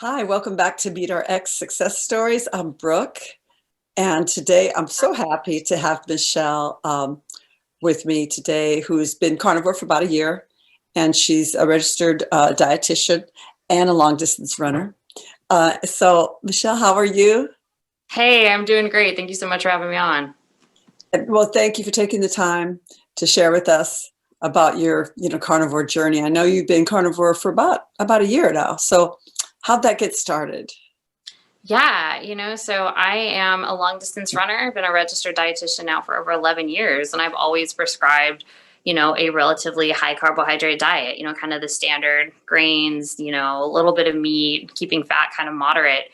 Hi, welcome back to Meet Our Ex Success Stories. I'm Brooke, and today I'm so happy to have Michelle with me today, who's been carnivore for about a year, and she's a registered dietitian and a long distance runner. So, Michelle, how are you? Hey, I'm doing great. Thank you so much for having me on. Well, thank you for taking the time to share with us about your, carnivore journey. I know you've been carnivore for about a year now. So, how'd that get started? So I am a long distance runner. I've been a registered dietitian now for over 11 years, and I've always prescribed, a relatively high carbohydrate diet, kind of the standard grains, a little bit of meat, keeping fat kind of moderate.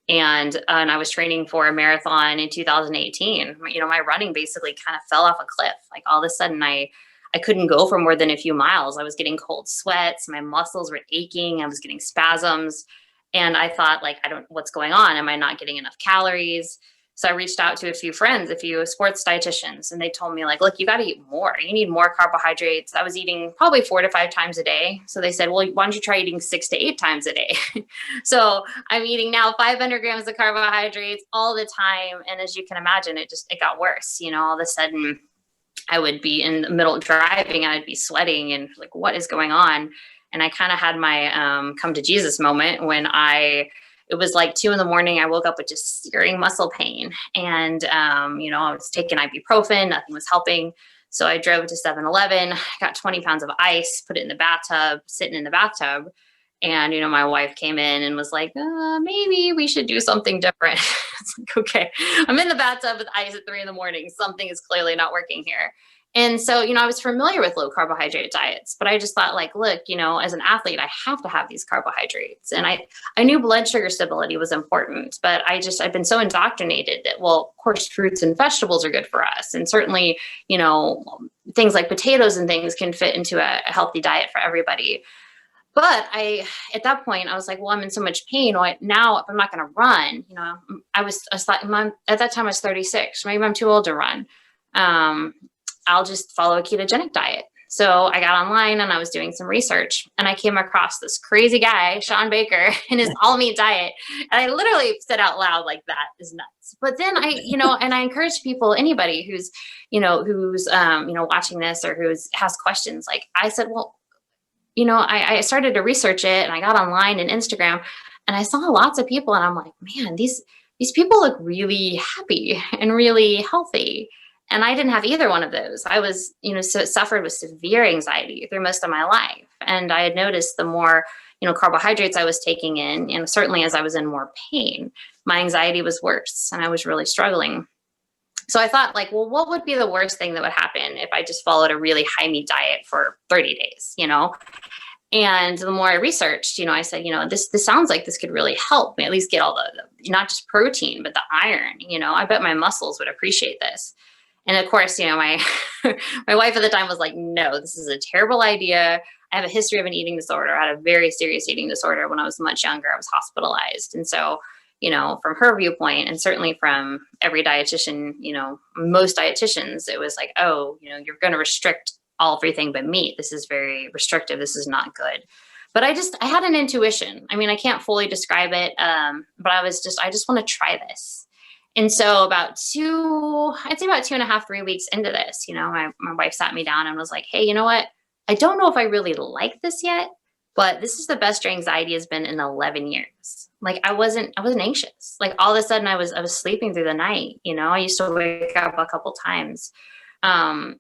And I was training for a marathon in 2018. My running basically kind of fell off a cliff. Like all of a sudden I couldn't go for more than a few miles. I was getting cold sweats, my muscles were aching, I was getting spasms. And I thought, like, I don't, what's going on? Am I not getting enough calories? So I reached out to a few friends, a few sports dietitians, and they told me, like, look, you got to eat more. You need more carbohydrates. I was eating probably 4 to 5 times a day. So they said, well, why don't you try eating 6 to 8 times a day? So I'm eating now 500 grams of carbohydrates all the time. And as you can imagine, it got worse. All of a sudden I would be in the middle of driving and I'd be sweating and like, what is going on? And I kind of had my come to Jesus moment when it was like 2 in the morning. I woke up with just searing muscle pain. And, I was taking ibuprofen, nothing was helping. So I drove to 7-Eleven, got 20 pounds of ice, put it in the bathtub, sitting in the bathtub. And, my wife came in and was like, maybe we should do something different. It's like, okay, I'm in the bathtub with ice at 3 in the morning. Something is clearly not working here. And so, I was familiar with low carbohydrate diets, but I just thought like, look, as an athlete, I have to have these carbohydrates. And I knew blood sugar stability was important, but I've been so indoctrinated that, well, of course, fruits and vegetables are good for us. And certainly, things like potatoes and things can fit into a healthy diet for everybody. But at that point, I was like, well, I'm in so much pain. Now if I'm not going to run, I thought, at that time I was 36. Maybe I'm too old to run. I'll just follow a ketogenic diet. So I got online and I was doing some research and I came across this crazy guy, ShawnBaker, and his all meat diet. And I literally said out loud, like, that is nuts. But then and I encourage people, anybody who's watching this or has questions, like I said, well, I started to research it and I got online and Instagram and I saw lots of people and I'm like, man, these people look really happy and really healthy. And I didn't have either one of those. I was, suffered with severe anxiety through most of my life. And I had noticed the more, carbohydrates I was taking in, and certainly as I was in more pain, my anxiety was worse and I was really struggling. So I thought, like, well, what would be the worst thing that would happen if I just followed a really high meat diet for 30 days, And the more I researched, I said, this sounds like this could really help me at least get all the not just protein, but the iron, I bet my muscles would appreciate this. And of course, my my wife at the time was like, no, this is a terrible idea. I have a history of an eating disorder. I had a very serious eating disorder when I was much younger. I was hospitalized. And so, from her viewpoint, and certainly from every dietitian, most dietitians, it was like, oh, you're going to restrict everything but meat. This is very restrictive. This is not good. But I had an intuition. I mean, I can't fully describe it. But I just want to try this. And so I'd say about 2.5, 3 weeks into this, my wife sat me down and was like, hey, you know what? I don't know if I really like this yet, but this is the best your anxiety has been in 11 years. Like I wasn't anxious. Like all of a sudden I was sleeping through the night. I used to wake up a couple times. I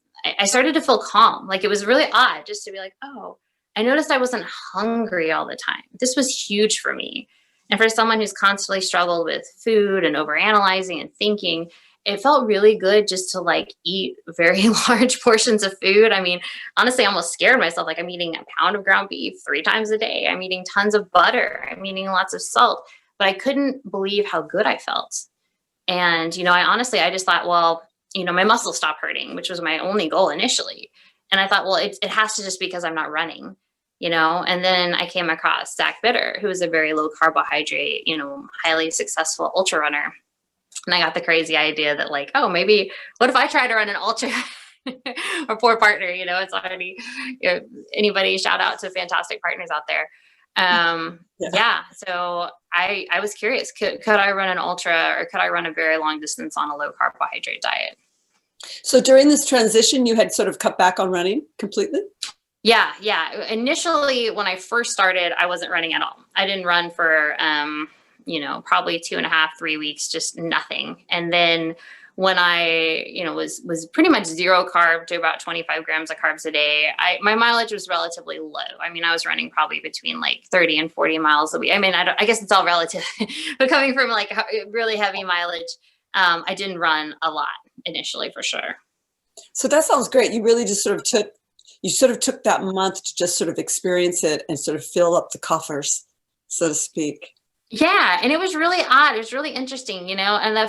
started to feel calm. Like it was really odd just to be like, oh, I noticed I wasn't hungry all the time. This was huge for me. And for someone who's constantly struggled with food and overanalyzing and thinking, it felt really good just to like eat very large portions of food. I mean, honestly, I almost scared myself. Like I'm eating a pound of ground beef 3 times a day. I'm eating tons of butter. I'm eating lots of salt, but I couldn't believe how good I felt. And, I just thought, well, my muscles stopped hurting, which was my only goal initially. And I thought, well, it has to just be because I'm not running. And then I came across Zach Bitter, who is a very low carbohydrate, highly successful ultra runner. And I got the crazy idea that like, oh, maybe what if I try to run an ultra or poor partner, it's already, anybody shout out to fantastic partners out there. Yeah. Yeah. So I was curious, could I run an ultra or could I run a very long distance on a low carbohydrate diet? So during this transition, you had sort of cut back on running completely? Yeah. Yeah. Initially, when I first started, I wasn't running at all. I didn't run for, probably 2.5, 3 weeks, just nothing. And then when I, was pretty much zero carb to about 25 grams of carbs a day, my mileage was relatively low. I mean, I was running probably between like 30 and 40 miles a week. I mean, I guess it's all relative, but coming from like really heavy mileage, I didn't run a lot initially for sure. So that sounds great. You really just sort of took that month to just sort of experience it and sort of fill up the coffers, so to speak. Yeah, and it was really odd. It was really interesting, and the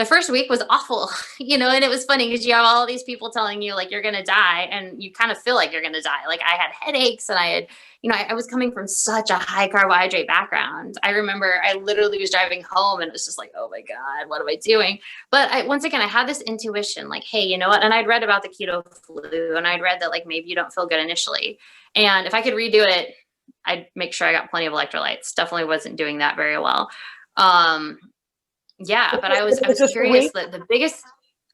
first week was awful, and it was funny because you have all these people telling you like you're gonna die, and you kind of feel like you're gonna die. Like I had headaches, and I had, I was coming from such a high carbohydrate background. I remember I literally was driving home, and it was just like, oh my god, what am I doing? But once again, I had this intuition, like, hey, you know what? And I'd read about the keto flu, and I'd read that like maybe you don't feel good initially, and if I could redo it, I'd make sure I got plenty of electrolytes. Definitely wasn't doing that very well. Yeah, but I was Just a curious week? that the biggest.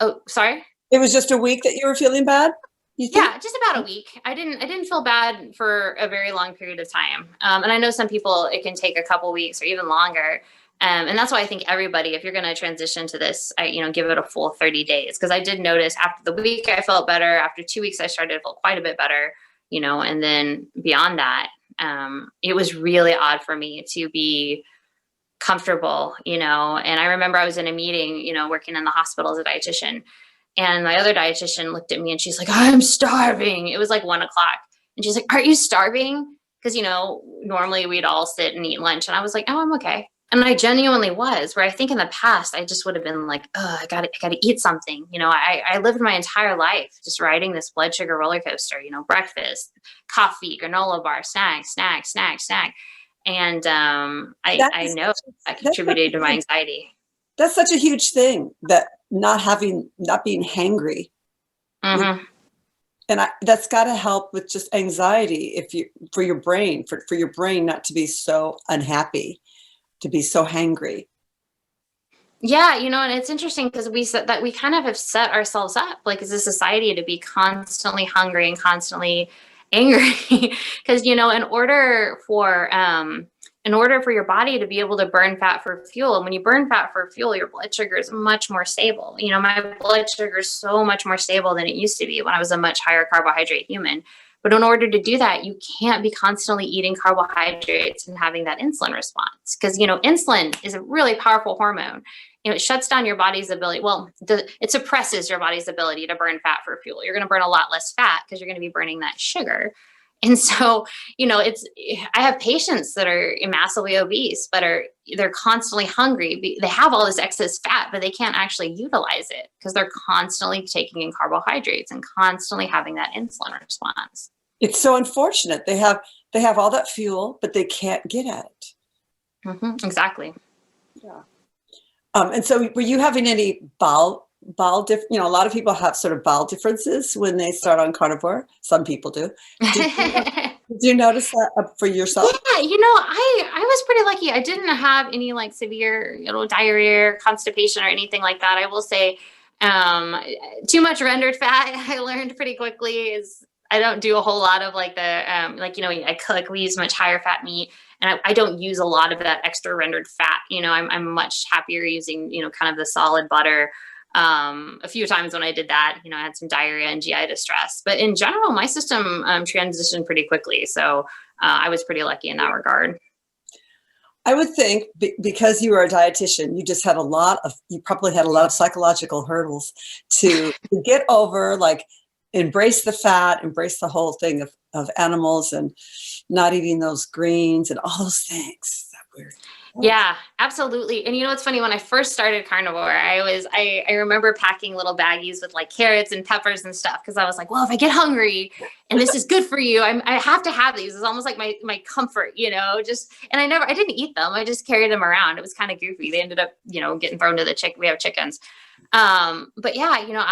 Oh, sorry. It was just a week that you were feeling bad, you think? Yeah, just about a week. I didn't feel bad for a very long period of time. And I know some people it can take a couple weeks or even longer. And that's why I think everybody, if you're going to transition to this, give it a full 30 days. Because I did notice after the week I felt better. After 2 weeks I started to feel quite a bit better. And then beyond that, it was really odd for me to be comfortable, and I remember I was in a meeting, working in the hospital as a dietitian, and my other dietitian looked at me and she's like, I'm starving. It was like 1 o'clock. And she's like, aren't you starving? Because, normally we'd all sit and eat lunch. And I was like, oh, I'm okay. And I genuinely was, where I think in the past, I just would have been like, oh, I gotta eat something. I lived my entire life just riding this blood sugar roller coaster, breakfast, coffee, granola bar, snack. And That I is know that that's such contributed to a my huge anxiety. that's such a huge thing, that not being hangry. You Hmm. and that's gotta help with just anxiety if you for your brain, for your brain not to be so unhappy, to be so hangry. Yeah, and it's interesting because we said that we kind of have set ourselves up like as a society to be constantly hungry and constantly angry. Because in order for your body to be able to burn fat for fuel, and when you burn fat for fuel, your blood sugar is much more stable. My blood sugar is so much more stable than it used to be when I was a much higher carbohydrate human. But in order to do that, you can't be constantly eating carbohydrates and having that insulin response because, insulin is a really powerful hormone. It shuts down your body's ability. Well, it suppresses your body's ability to burn fat for fuel. You're going to burn a lot less fat because you're going to be burning that sugar. And so, I have patients that are massively obese, but they're constantly hungry. They have all this excess fat, but they can't actually utilize it because they're constantly taking in carbohydrates and constantly having that insulin response. It's so unfortunate. They have all that fuel, but they can't get at it. Exactly. Yeah. And so were you having any a lot of people have sort of bowel differences when they start on carnivore. Some people do. Did you, did you notice that for yourself? Yeah, I was pretty lucky. I didn't have any like severe, diarrhea, or constipation, or anything like that. I will say, too much rendered fat. I learned pretty quickly is I don't do a whole lot of like I cook. We use much higher fat meat, and I don't use a lot of that extra rendered fat. I'm much happier using kind of the solid butter. A few times when I did that, I had some diarrhea and GI distress, but in general, my system transitioned pretty quickly. So I was pretty lucky in that regard. I would think because you were a dietitian, you probably had a lot of psychological hurdles to get over, like embrace the fat, embrace the whole thing of animals and not eating those greens and all those things. Is that weird? Yeah, absolutely. And you know, it's funny, when I first started carnivore, I remember packing little baggies with like carrots and peppers and stuff. Cause I was like, well, if I get hungry and this is good for you, I have to have these. It's almost like my comfort, you know, just, and I didn't eat them. I just carried them around. It was kind of goofy. They ended up, you know, getting thrown to the we have chickens. But yeah, you know,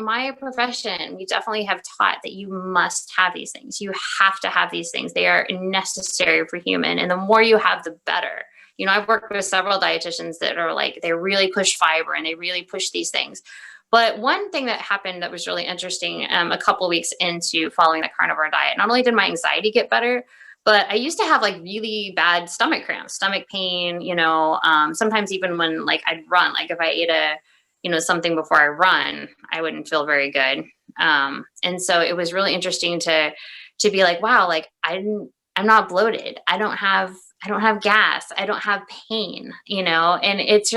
my profession, we definitely have taught that you must have these things. You have to have these things. They are necessary for human. And the more you have, the better. You know, I've worked with several dietitians that are like, they really push fiber and they really push these things. But one thing that happened that was really interesting, a couple of weeks into following the carnivore diet, not only did my anxiety get better, but I used to have like really bad stomach cramps, stomach pain, you know, sometimes even when like I'd run, like if I ate you know, something before I run, I wouldn't feel very good. And so it was really interesting to be like, wow, like I'm not bloated. I don't have gas. I don't have pain, you know, and it's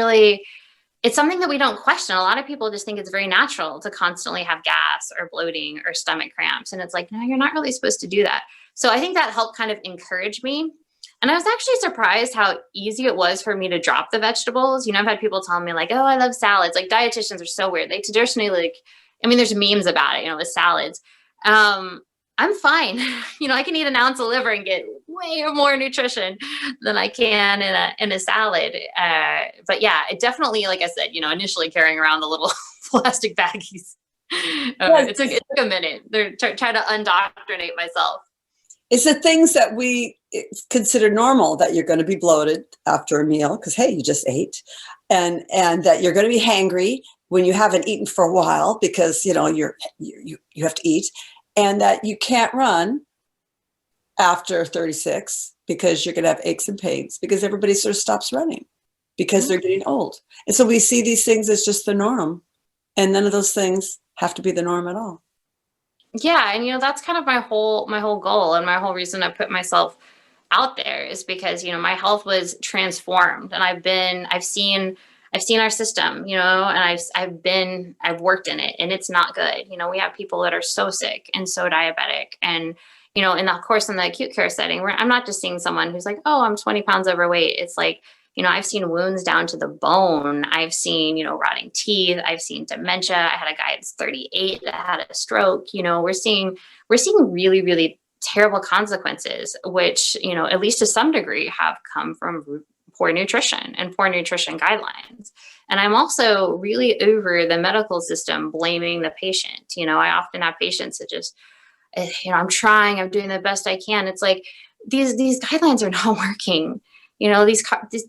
something that we don't question. A lot of people just think it's very natural to constantly have gas or bloating or stomach cramps. And it's like, no, you're not really supposed to do that. So I think that helped kind of encourage me. And I was actually surprised how easy it was for me to drop the vegetables. You know, I've had people tell me like, oh, I love salads. Like dietitians are so weird. They traditionally like, I mean, there's memes about it, you know, with salads. I'm fine. You know, I can eat an ounce of liver and get way more nutrition than I can in a salad. But yeah, it definitely, like I said, you know, initially carrying around the little plastic baggies. It took a minute. They're trying to undoctrinate myself. It's the things that we consider normal, that you're going to be bloated after a meal because, hey, you just ate, and that you're going to be hangry when you haven't eaten for a while because, you know, you have to eat, and that you can't run after 36 because you're going to have aches and pains because everybody sort of stops running because they're getting old. And so we see these things as just the norm, and none of those things have to be the norm at all. Yeah, and you know, that's kind of my whole goal, and my whole reason I put myself out there is because, you know, my health was transformed, and I've seen our system, you know, and I've worked in it, and it's not good. You know, we have people that are so sick and so diabetic, and you know, and of course in the acute care setting, where I'm not just seeing someone who's like, oh, I'm 20 pounds overweight. It's like, you know, I've seen wounds down to the bone. I've seen, you know, rotting teeth. I've seen dementia. I had a guy that's 38 that had a stroke. You know, we're seeing really, really terrible consequences, which, you know, at least to some degree have come from poor nutrition and poor nutrition guidelines. And I'm also really over the medical system blaming the patient. You know, I often have patients that just, you know, I'm doing the best I can. It's like, these guidelines are not working. You know, these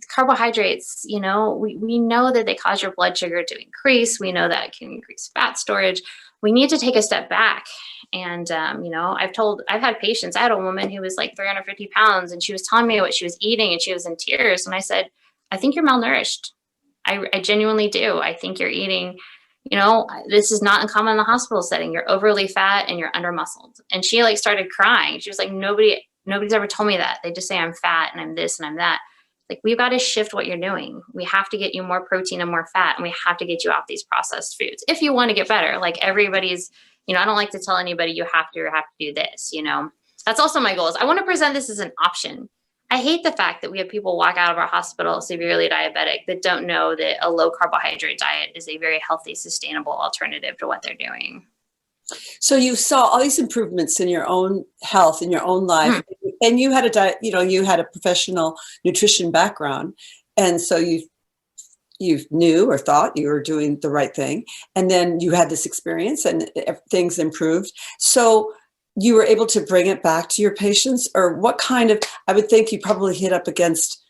carbohydrates, you know, we know that they cause your blood sugar to increase. We know that it can increase fat storage. We need to take a step back. And, you know, I've had patients. I had a woman who was like 350 pounds, and she was telling me what she was eating, and she was in tears. And I said, I think you're malnourished. I genuinely do. I think you're eating, you know, this is not uncommon in the hospital setting. You're overly fat and you're under muscled. And she like started crying. She was like, nobody's ever told me that. They just say I'm fat and I'm this and I'm that. Like, we've got to shift what you're doing. We have to get you more protein and more fat, and we have to get you off these processed foods if you want to get better. Like everybody's, you know, I don't like to tell anybody you have to do this, you know. That's also my goal. Is I want to present this as an option. I hate the fact that we have people walk out of our hospital severely diabetic that don't know that a low carbohydrate diet is a very healthy, sustainable alternative to what they're doing. So you saw all these improvements in your own health, in your own life, and you had a diet, you know, you had a professional nutrition background, and so you knew or thought you were doing the right thing, and then you had this experience and things improved. So you were able to bring it back to your patients, or what kind of, I would think you probably hit up against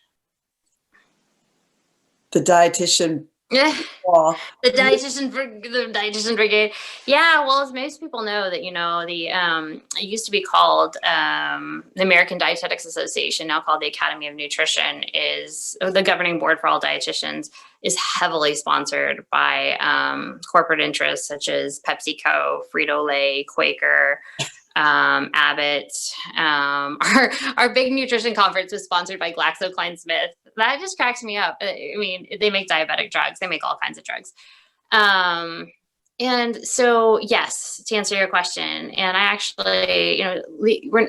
the dietitian wall. The Dietitian Brigade. Yeah, well, as most people know, that, you know, it used to be called the American Dietetics Association, now called the Academy of Nutrition, is the governing board for all dietitians, is heavily sponsored by corporate interests such as PepsiCo, Frito-Lay, Quaker, Abbott. Our big nutrition conference was sponsored by GlaxoSmithKline. That just cracks me up. I mean, they make diabetic drugs. They make all kinds of drugs. And so, yes, to answer your question, and I actually, you know,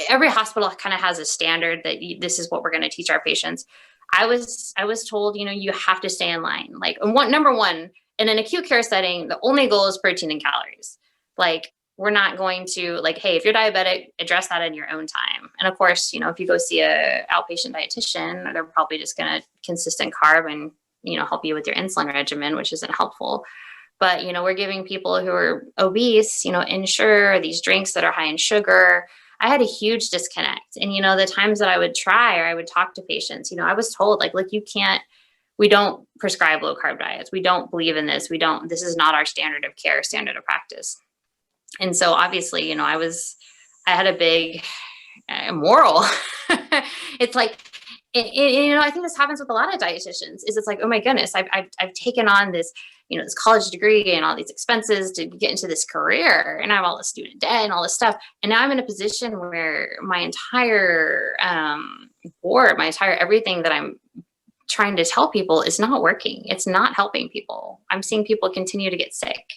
every hospital kind of has a standard that this is what we're going to teach our patients. I was told, you have to stay in line. Like, number one, in an acute care setting, the only goal is protein and calories. Like, we're not going to like, hey, if you're diabetic, address that in your own time. And of course, if you go see a outpatient dietitian, they're probably just going to consistent carb and, help you with your insulin regimen, which isn't helpful. But, we're giving people who are obese, Ensure, these drinks that are high in sugar. I had a huge disconnect. And, the times that I would try or I would talk to patients, I was told like, look, we don't prescribe low carb diets. We don't believe in this. This is not our standard of care, standard of practice. And so obviously, I had a big moral. It's like, I think this happens with a lot of dietitians is it's like, oh my goodness, I've taken on this, this college degree and all these expenses to get into this career, and I have all the student debt and all this stuff. And now I'm in a position where my entire board, everything that I'm trying to tell people is not working. It's not helping people. I'm seeing people continue to get sick.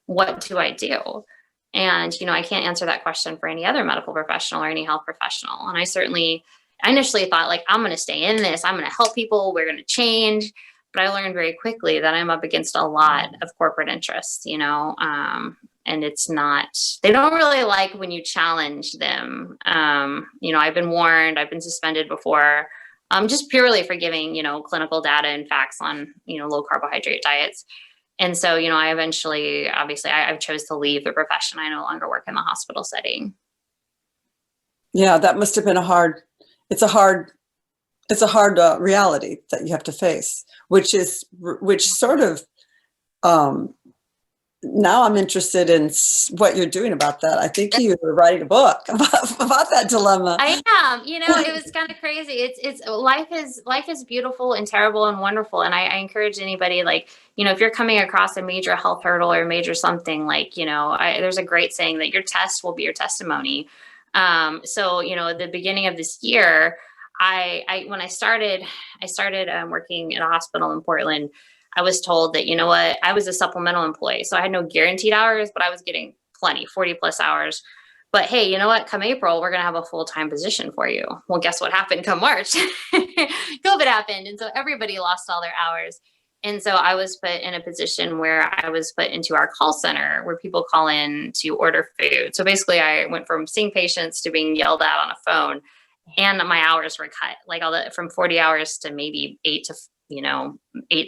What do I do? And, I can't answer that question for any other medical professional or any health professional. And I initially thought like, I'm going to stay in this. I'm going to help people. We're going to change. But I learned very quickly that I'm up against a lot of corporate interests, and it's not, they don't really like when you challenge them. I've been warned, I've been suspended before, just purely for giving, clinical data and facts on, low carbohydrate diets. And so, I eventually, obviously, I've chose to leave the profession. I no longer work in the hospital setting. Yeah, that must have been a hard reality that you have to face, which sort of, now I'm interested in what you're doing about that. I think you were writing a book about that dilemma. I am, it was kind of crazy. It's life is beautiful and terrible and wonderful. And I encourage anybody, like, if you're coming across a major health hurdle or a major something, like, there's a great saying that your test will be your testimony. So, at the beginning of this year, when I started working in a hospital in Portland, I was told that, I was a supplemental employee. So I had no guaranteed hours, but I was getting plenty, 40 plus hours. But hey, come April, we're going to have a full-time position for you. Well, guess what happened come March? COVID happened. And so everybody lost all their hours. And so I was put in a position where I was put into our call center where people call in to order food. So basically I went from seeing patients to being yelled at on a phone, and my hours were cut, like from 40 hours to maybe 8 to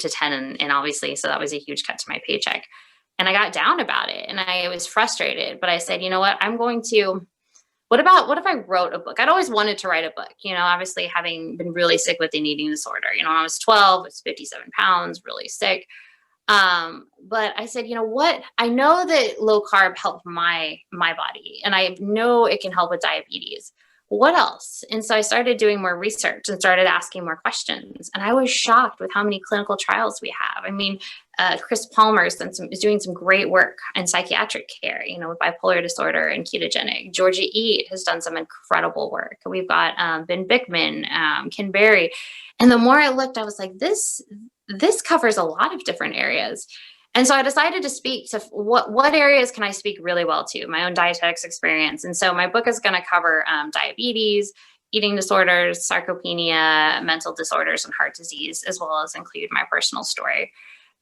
10. And obviously, so that was a huge cut to my paycheck. And I got down about it and I was frustrated, but I said, what if I wrote a book? I'd always wanted to write a book, obviously having been really sick with an eating disorder, when I was 12, I was 57 pounds, really sick. But I said, what? I know that low carb helped my body, and I know it can help with diabetes. What else? And so I started doing more research and started asking more questions. And I was shocked with how many clinical trials we have. I mean, Chris Palmer is doing some great work in psychiatric care, with bipolar disorder and ketogenic. Georgia Eat has done some incredible work. We've got Ben Bickman, Ken Berry. And the more I looked, I was like, this covers a lot of different areas. And so I decided to speak to what areas can I speak really well to, my own dietetics experience. And so my book is going to cover diabetes, eating disorders, sarcopenia, mental disorders, and heart disease, as well as include my personal story.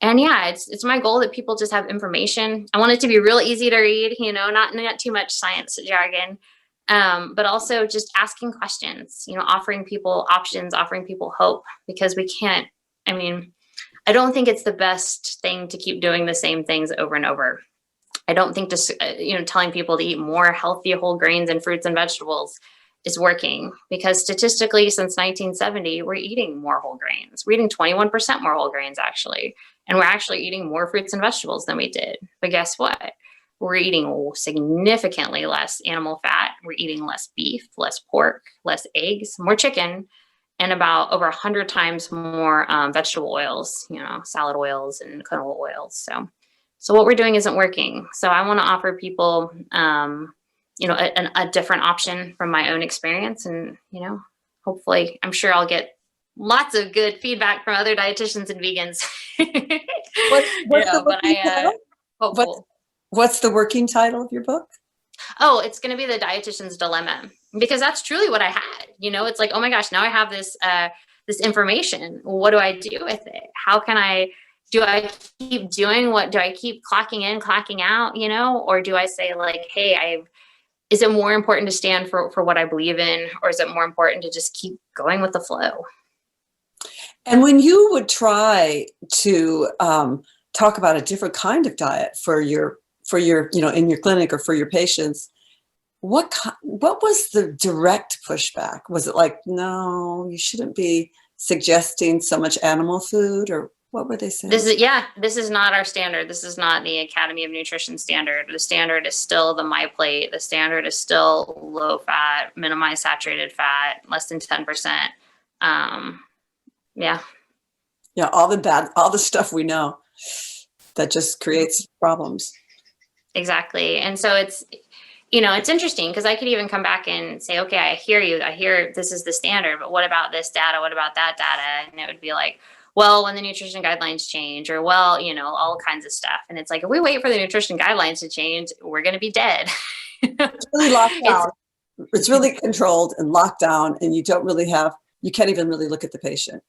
And yeah, it's my goal that people just have information. I want it to be real easy to read, not too much science jargon, but also just asking questions, offering people options, offering people hope, because I don't think it's the best thing to keep doing the same things over and over. I don't think just, telling people to eat more healthy whole grains and fruits and vegetables is working, because statistically since 1970, we're eating more whole grains. We're eating 21% more whole grains actually. And we're actually eating more fruits and vegetables than we did. But guess what? We're eating significantly less animal fat. We're eating less beef, less pork, less eggs, more chicken, and about over 100 times more vegetable oils, salad oils and canola oils. So what we're doing isn't working. So I want to offer people, a different option from my own experience. And, hopefully, I'm sure I'll get lots of good feedback from other dietitians and vegans. What's the working title of your book? Oh, it's going to be the Dietitians Dilemma, because that's truly what I had. It's like, oh my gosh, now I have this this information. What do I do with it? How can do I keep doing do I keep clocking in, clocking out, or do I say like, hey, is it more important to stand for what I believe in, or is it more important to just keep going with the flow? And when you would try to talk about a different kind of diet for your, in your clinic or for your patients, what was the direct pushback? Was it like, no, you shouldn't be suggesting so much animal food, or what were they saying? This is not our standard. This is not the Academy of Nutrition standard. The standard is still the MyPlate. The standard is still low fat, minimize saturated fat, less than 10%. Yeah. Yeah, all the stuff we know that just creates problems. Exactly. And so it's interesting because I could even come back and say, okay, I hear you. I hear this is the standard, but what about this data? What about that data? And it would be like, well, when the nutrition guidelines change, or well, all kinds of stuff. And it's like, if we wait for the nutrition guidelines to change, we're going to be dead. It's really locked down. It's really controlled and locked down, and you can't even really look at the patient.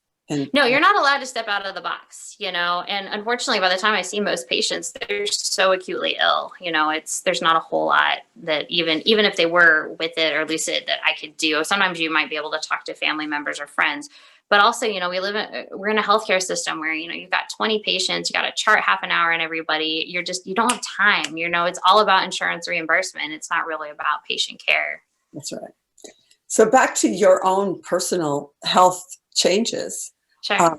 No, you're not allowed to step out of the box, and unfortunately, by the time I see most patients, they're so acutely ill, there's not a whole lot that even if they were with it or lucid that I could do. Sometimes you might be able to talk to family members or friends, but also, we're in a healthcare system where, you've got 20 patients, you got to chart half an hour on everybody. You don't have time, it's all about insurance reimbursement. It's not really about patient care. That's right. So back to your own personal health changes. Sure.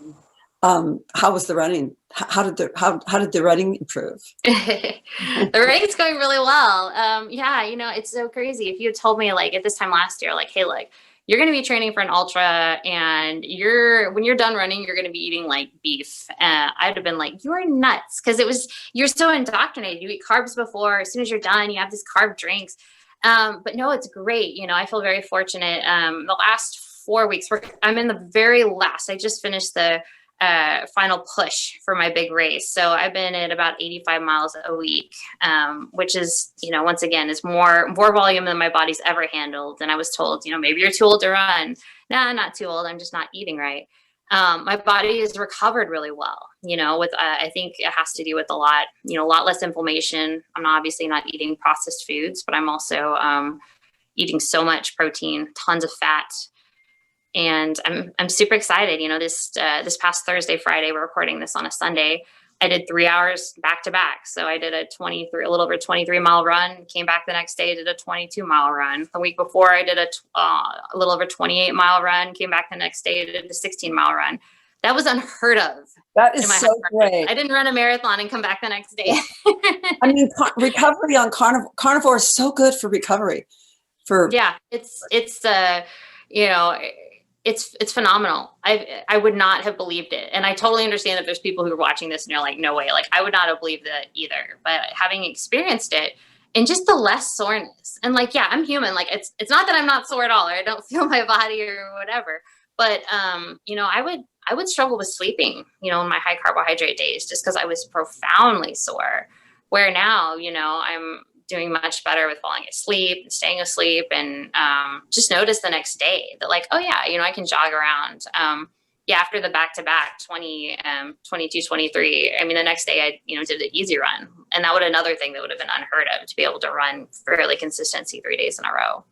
How was the running? How did the running improve? The running's going really well. It's so crazy. If you had told me like at this time last year, like, hey, look, you're going to be training for an ultra, and when you're done running, you're going to be eating like beef. I'd have been like, you're nuts, because you're so indoctrinated. You eat carbs before. As soon as you're done, you have these carb drinks. But no, it's great. I feel very fortunate. The last 4 weeks, I'm in the very last. I just finished the final push for my big race. So I've been at about 85 miles a week, which is, once again, is more volume than my body's ever handled. And I was told, maybe you're too old to run. No, I'm not too old. I'm just not eating right. My body has recovered really well, I think it has to do with a lot less inflammation. I'm obviously not eating processed foods, but I'm also eating so much protein, tons of fat. And I'm super excited. This past Thursday, Friday, we're recording this on a Sunday. I did 3 hours back to back. So I did a little over 23 mile run, came back the next day, did a 22 mile run. The week before I did a little over 28 mile run, came back the next day, did a 16 mile run. That was unheard of. That is so great. I didn't run a marathon and come back the next day. I mean, recovery on Carnivore is so good for recovery. It's phenomenal. I would not have believed it. And I totally understand that there's people who are watching this and you're like, no way. Like, I would not have believed that either. But having experienced it, and just the less soreness, and like, yeah, I'm human. Like, it's not that I'm not sore at all, or I don't feel my body or whatever. But I would struggle with sleeping, in my high carbohydrate days, just because I was profoundly sore. Where now, I'm doing much better with falling asleep and staying asleep, and just notice the next day that like, oh yeah, I can jog around. After the back-to-back 22, 23, I mean, the next day I, did an easy run, and that would another thing that would have been unheard of, to be able to run fairly consistency 3 days in a row.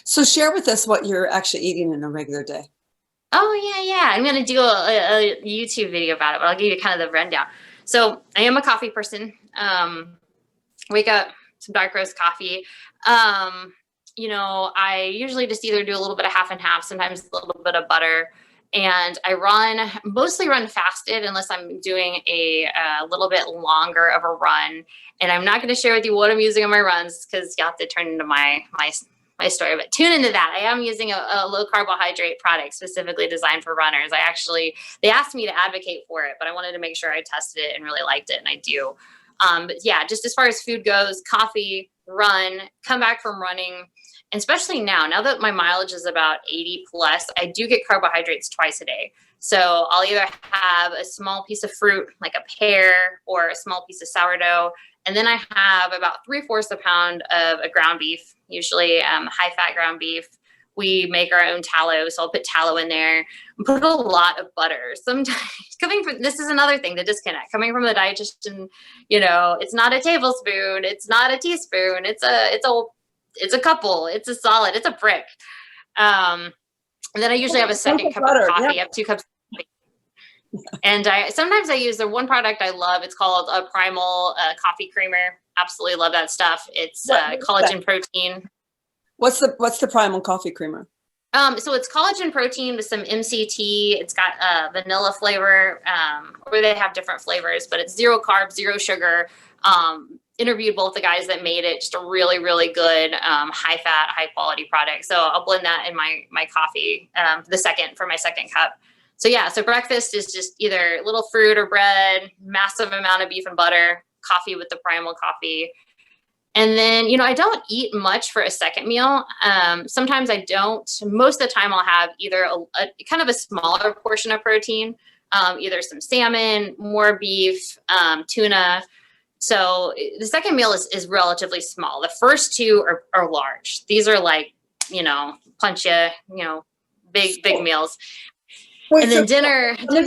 So share with us what you're actually eating in a regular day. Oh yeah. I'm going to do a YouTube video about it, but I'll give you kind of the rundown. So I am a coffee person. Wake up, some dark roast coffee. I usually just either do a little bit of half and half, sometimes a little bit of butter. And I mostly run fasted, unless I'm doing a little bit longer of a run. And I'm not going to share with you what I'm using on my runs, because you have to turn into my story, but tune into that. I am using a low carbohydrate product specifically designed for runners. They asked me to advocate for it, but I wanted to make sure I tested it and really liked it, and I do. But yeah, just as far as food goes, coffee, run, come back from running. And especially now that my mileage is about 80 plus, I do get carbohydrates twice a day. So I'll either have a small piece of fruit, like a pear, or a small piece of sourdough. And then I have about 3/4 a pound of a ground beef, usually high fat ground beef, we make our own tallow. So I'll put tallow in there and put a lot of butter. Sometimes this is another thing, the disconnect coming from the dietitian, it's not a tablespoon. It's not a teaspoon. It's a couple, it's a solid, it's a brick. And then I usually have a second cup of coffee. I have 2 cups of coffee. And sometimes I use the one product I love. It's called a Primal coffee creamer. Absolutely love that stuff. It's collagen protein. What's the Primal coffee creamer? So it's collagen protein with some MCT. It's got vanilla flavor, or they have different flavors, but it's 0 carbs, 0 sugar. Interviewed both the guys that made it. Just a really, really good, high fat, high quality product. So I'll blend that in my coffee, for my second cup. So yeah, so breakfast is just either little fruit or bread, massive amount of beef and butter, coffee with the Primal coffee. And then, I don't eat much for a second meal. Sometimes I don't. Most of the time I'll have either a kind of a smaller portion of protein, either some salmon, more beef, tuna. So the second meal is relatively small. The first 2 are large. These are like, punch big meals. Wait, and then dinner. Let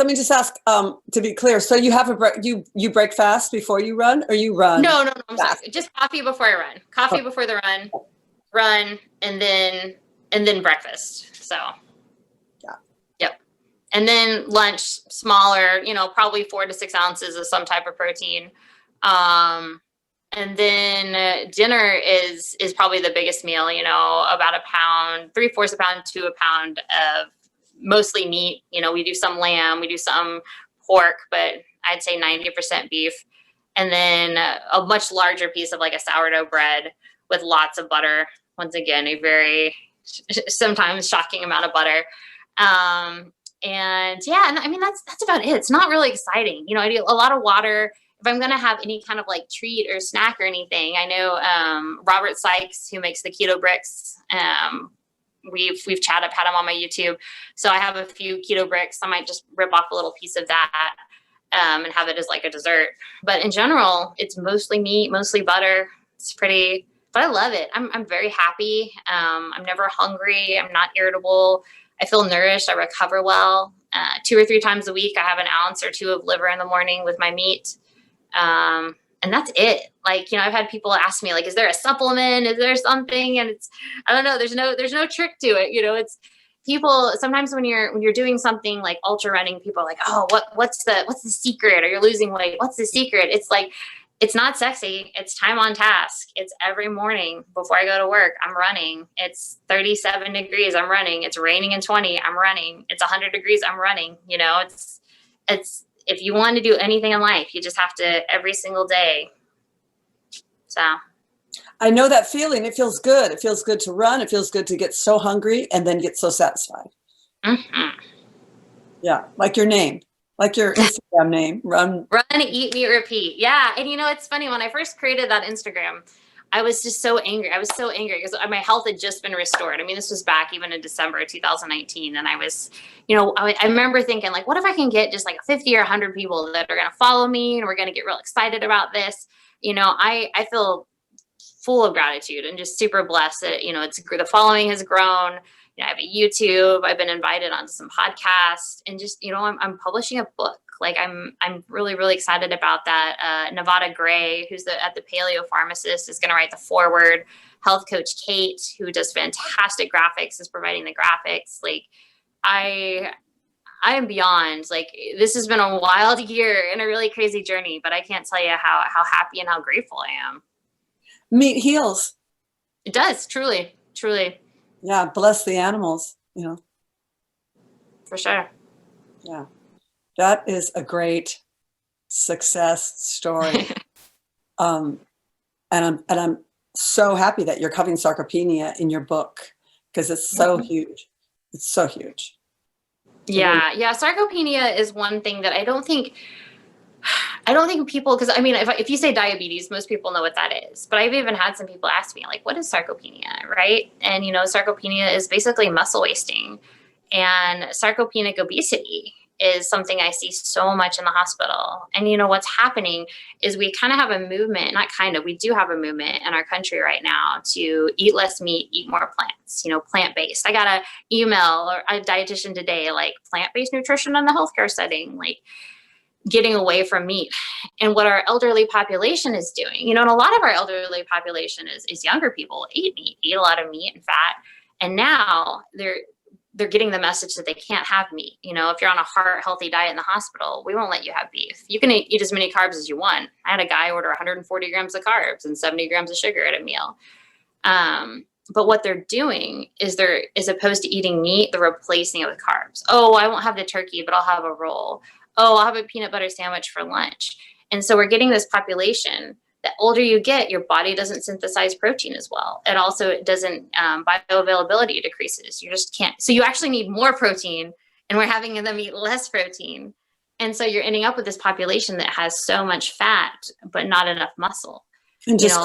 me just ask, to be clear. So you have you break fast before you run, or you run? No, I'm sorry. Just coffee before I run. Coffee before the run, and then breakfast. So. Yeah. Yep. And then lunch, smaller, probably 4 to 6 ounces of some type of protein. And then dinner is probably the biggest meal, about a pound, 3/4 a pound to a pound of mostly meat. We do some lamb, we do some pork, but I'd say 90% beef. And then a much larger piece of like a sourdough bread with lots of butter. Once again, a very sometimes shocking amount of butter. And I mean, that's about it. It's not really exciting. I do a lot of water. If I'm going to have any kind of like treat or snack or anything, I know Robert Sykes, who makes the keto bricks, we've chatted, had him on my YouTube. So I have a few keto bricks. I might just rip off a little piece of that and have it as like a dessert. But in general, it's mostly meat, mostly butter. It's pretty, but I love it. I'm very happy. I'm never hungry. I'm not irritable. I feel nourished. I recover well. 2 or 3 times a week, I have an ounce or 2 of liver in the morning with my meat. And that's it. Like, I've had people ask me, like, is there a supplement? Is there something? And I don't know. There's no trick to it. It's people sometimes when you're doing something like ultra running, people are like, oh, what's the secret? Or you're losing weight. What's the secret? It's like, it's not sexy. It's time on task. It's every morning before I go to work, I'm running. It's 37 degrees. I'm running. It's raining in 20. I'm running. It's 100 degrees. I'm running. It's if you want to do anything in life, you just have to every single day. So. I know that feeling. It feels good. It feels good to run. It feels good to get so hungry and then get so satisfied. Mm-hmm. Yeah. Like your name, like your Instagram name, run, eat, meet, repeat. Yeah. And it's funny, when I first created that Instagram, I was just so angry. I was so angry because my health had just been restored. I mean, this was back even in December of 2019. And I was, I remember thinking, like, what if I can get just like 50 or 100 people that are going to follow me and we're going to get real excited about this? I feel full of gratitude and just super blessed that, the following has grown. I have a YouTube. I've been invited onto some podcasts and just, I'm publishing a book. Like I'm really, really excited about that. Nevada Gray, who's at the Paleo Pharmacist, is going to write the foreword. Health coach Kate, who does fantastic graphics, is providing the graphics. Like I am beyond. Like this has been a wild year and a really crazy journey, but I can't tell you how happy and how grateful I am. Meat heals. It does, truly. Yeah, bless the animals. For sure. Yeah. That is a great success story. And I'm so happy that you're covering sarcopenia in your book because it's so huge. It's so huge. Yeah. Sarcopenia is one thing that I don't think people, because I mean, if you say diabetes, most people know what that is. But I've even had some people ask me, like, what is sarcopenia, right? And, sarcopenia is basically muscle wasting and sarcopenic obesity is something I see so much in the hospital. And, what's happening is we kind of have a movement, we do have a movement in our country right now to eat less meat, eat more plants, plant-based. I got an email or a dietitian today, like plant-based nutrition in the healthcare setting, like getting away from meat. And what our elderly population is doing, and a lot of our elderly population is younger people, eat a lot of meat and fat. And now they're getting the message that they can't have meat. If you're on a heart healthy diet in the hospital, we won't let you have beef. You can eat as many carbs as you want. I had a guy order 140 grams of carbs and 70 grams of sugar at a meal. But what they're doing is as opposed to eating meat, they're replacing it with carbs. Oh, I won't have the turkey, but I'll have a roll. Oh, I'll have a peanut butter sandwich for lunch. And so we're getting this population. The older you get, your body doesn't synthesize protein as well. And also it doesn't, bioavailability decreases. You just can't. So you actually need more protein, and we're having them eat less protein. And so you're ending up with this population that has so much fat, but not enough muscle. And just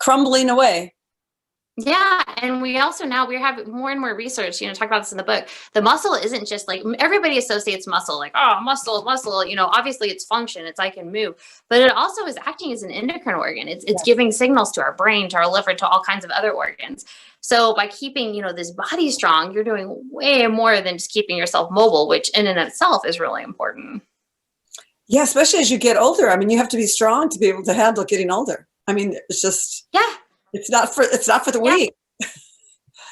crumbling away. Yeah. And we also now we're having more and more research, talk about this in the book. The muscle isn't just like everybody associates muscle, like, oh, muscle, obviously it's function, it's I can move, but it also is acting as an endocrine organ. It's giving signals to our brain, to our liver, to all kinds of other organs. So by keeping, this body strong, you're doing way more than just keeping yourself mobile, which in and of itself is really important. Yeah. Especially as you get older. I mean, you have to be strong to be able to handle getting older. I mean, it's just, It's not for the weak.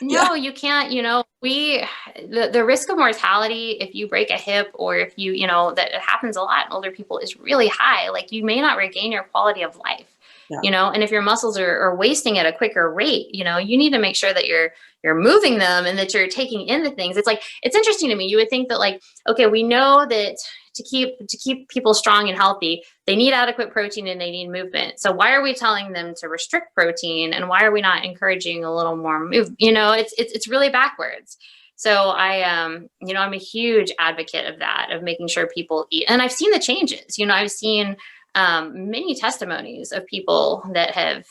No, you can't, the risk of mortality, if you break a hip or if you, that it happens a lot in older people, is really high. Like you may not regain your quality of life, and if your muscles are wasting at a quicker rate, you need to make sure that you're moving them and that you're taking in the things. It's interesting to me. You would think that like, okay, we know that to keep people strong and healthy, they need adequate protein and they need movement. So why are we telling them to restrict protein, and why are we not encouraging a little more move? It's really backwards. So I'm a huge advocate of that, of making sure people eat. And I've seen the changes. I've seen many testimonies of people that have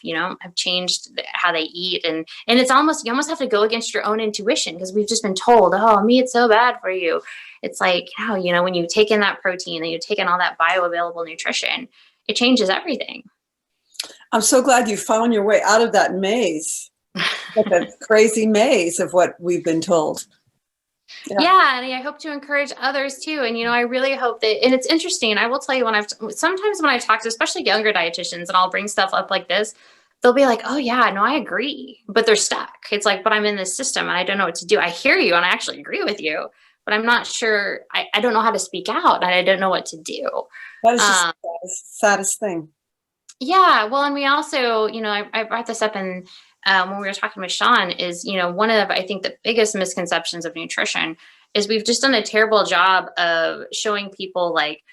changed how they eat, and it's you almost have to go against your own intuition, because we've just been told, oh, meat's so bad for you. It's like, when you take in that protein and you take in all that bioavailable nutrition, it changes everything. I'm so glad you found your way out of that maze, that crazy maze of what we've been told. Yeah, and I hope to encourage others too. And I really hope that. And it's interesting. I will tell you, sometimes when I talk to especially younger dietitians, and I'll bring stuff up like this, they'll be like, "Oh yeah, no, I agree," but they're stuck. It's like, but I'm in this system and I don't know what to do. I hear you and I actually agree with you, but I'm not sure. I don't know how to speak out, and I don't know what to do. That is just the saddest thing. Yeah. Well, and we also, I brought this up in. When we were talking with Shawn, is, one of, I think, the biggest misconceptions of nutrition is we've just done a terrible job of showing people, like,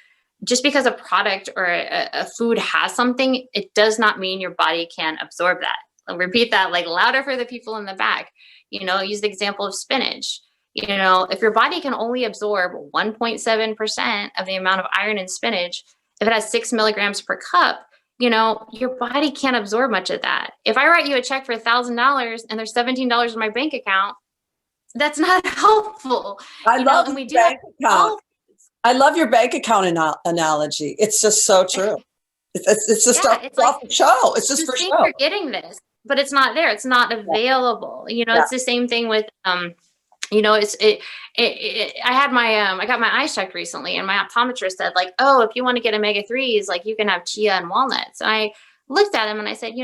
just because a product or a food has something, it does not mean your body can absorb that. I'll repeat that like louder for the people in the back. Use the example of spinach. If your body can only absorb 1.7% of the amount of iron in spinach, if it has 6 milligrams per cup, your body can't absorb much of that. If I write you a check for $1,000 and there's $17 in my bank account, that's not helpful. I love your bank account analogy. It's just so true. It's just off the show. It's just for show. You're getting this, but it's not there. It's not available. It's the same thing with I got my eyes checked recently, and my optometrist said, like, oh, if you want to get omega-3s, like, you can have chia and walnuts. And I looked at him and I said, they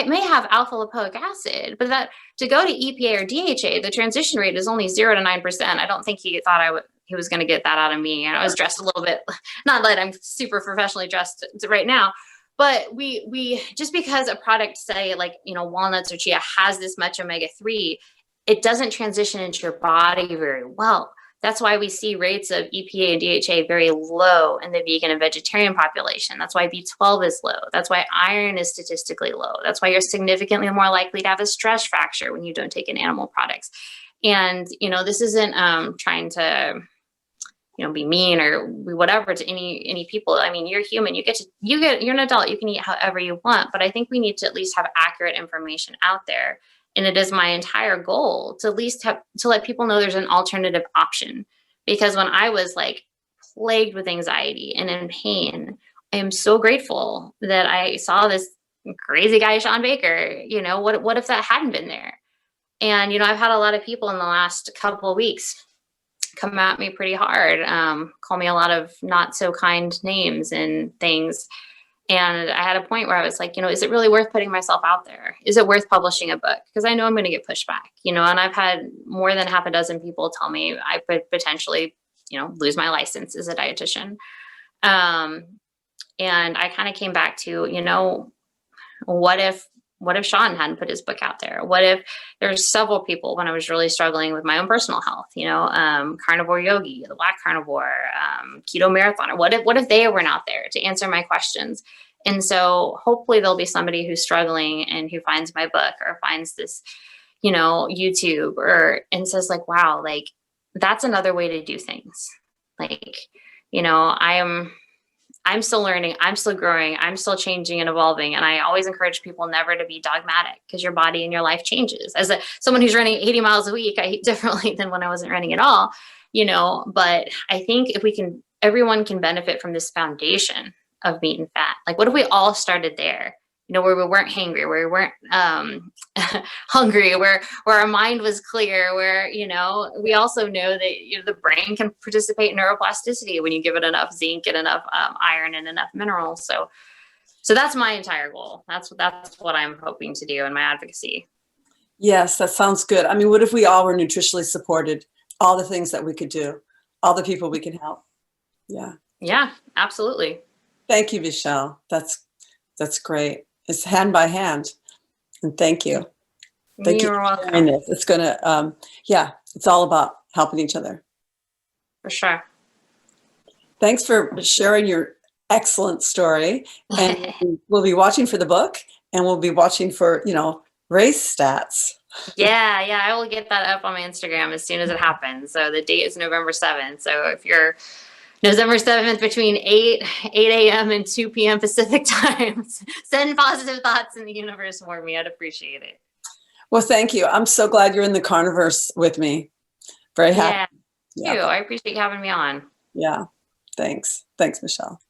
may have alpha lipoic acid, but that to go to EPA or DHA, the transition rate is only 0 to 9%. I don't think he thought he was going to get that out of me. And I was dressed a little bit, not that I'm super professionally dressed right now, but we just because a product, say, like, walnuts or chia has this much omega-3, it doesn't transition into your body very well. That's why we see rates of EPA and DHA very low in the vegan and vegetarian population. That's why B12 is low. That's why iron is statistically low. That's why you're significantly more likely to have a stress fracture when you don't take in animal products. And, this isn't trying to, be mean or whatever to any people. I mean, you're human. You're an adult. You can eat however you want. But I think we need to at least have accurate information out there And it is my entire goal to at least to let people know there's an alternative option. Because when I was like plagued with anxiety and in pain, I am so grateful that I saw this crazy guy, ShawnBaker. What if that hadn't been there? And, I've had a lot of people in the last couple of weeks come at me pretty hard, call me a lot of not so kind names and things. And I had a point where I was like, is it really worth putting myself out there? Is it worth publishing a book? Because I know I'm going to get pushback, and I've had more than half a dozen people tell me I could potentially, lose my license as a dietitian. And I kind of came back to, what if Shawn hadn't put his book out there? What if there's several people when I was really struggling with my own personal health, Carnivore Yogi, the Black Carnivore, Keto Marathoner. What if they weren't out there to answer my questions? And so hopefully there'll be somebody who's struggling and who finds my book or finds this, YouTube and says like, wow, like that's another way to do things. Like, I'm still learning, I'm still growing, I'm still changing and evolving. And I always encourage people never to be dogmatic, because your body and your life changes. As someone who's running 80 miles a week, I eat differently than when I wasn't running at all, but I think if everyone can benefit from this foundation of meat and fat. Like, what if we all started there? Where we weren't hangry, where we weren't hungry, where our mind was clear, where, we also know that the brain can participate in neuroplasticity when you give it enough zinc and enough iron and enough minerals. So that's my entire goal. That's what I'm hoping to do in my advocacy. Yes, that sounds good. I mean, what if we all were nutritionally supported? All the things that we could do, all the people we can help. Yeah. Yeah, absolutely. Thank you, Michelle. That's great. It's hand by hand. And thank you. Thank you You're for sharing welcome. this. It's going to, it's all about helping each other. For sure. Thanks for sharing your excellent story. And we'll be watching for the book, and we'll be watching for, race stats. Yeah, I will get that up on my Instagram as soon as it happens. So the date is November 7th. So if you're November 7th between 8 a.m. and 2 p.m. Pacific time, send positive thoughts in the universe for me. I'd appreciate it. Well, thank you. I'm so glad you're in the Carniverse with me. Very happy. Yeah, thank you. I appreciate you having me on. Yeah, thanks. Thanks, Michelle.